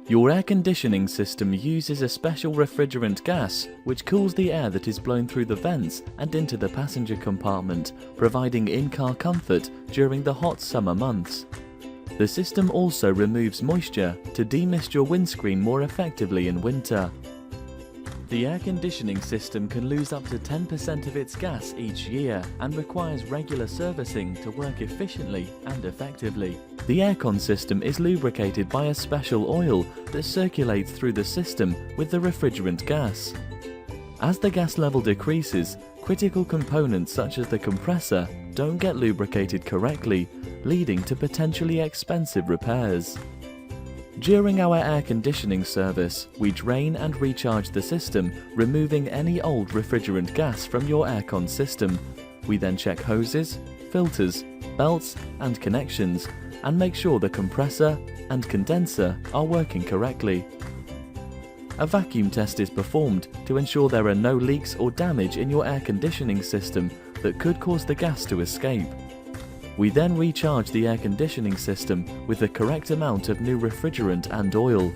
Your air conditioning system uses a special refrigerant gas which cools the air that is blown through the vents and into the passenger compartment, providing in-car comfort during the hot summer months. The system also removes moisture to demist your windscreen more effectively in winter. The air conditioning system can lose up to 10% of its gas each year and requires regular servicing to work efficiently and effectively. The aircon system is lubricated by a special oil that circulates through the system with the refrigerant gas. As the gas level decreases, critical components such as the compressor don't get lubricated correctly, leading to potentially expensive repairs. During our air conditioning service, we drain and recharge the system, removing any old refrigerant gas from your aircon system. We then check hoses, filters, belts and connections, and make sure the compressor and condenser are working correctly. A vacuum test is performed to ensure there are no leaks or damage in your air conditioning system that could cause the gas to escape. We then recharge the air conditioning system with the correct amount of new refrigerant and oil.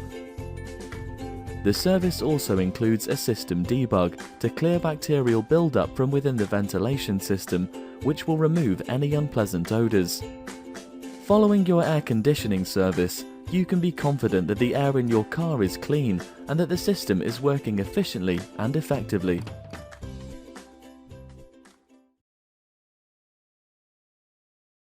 The service also includes a system debug to clear bacterial buildup from within the ventilation system, which will remove any unpleasant odors. Following your air conditioning service, you can be confident that the air in your car is clean and that the system is working efficiently and effectively.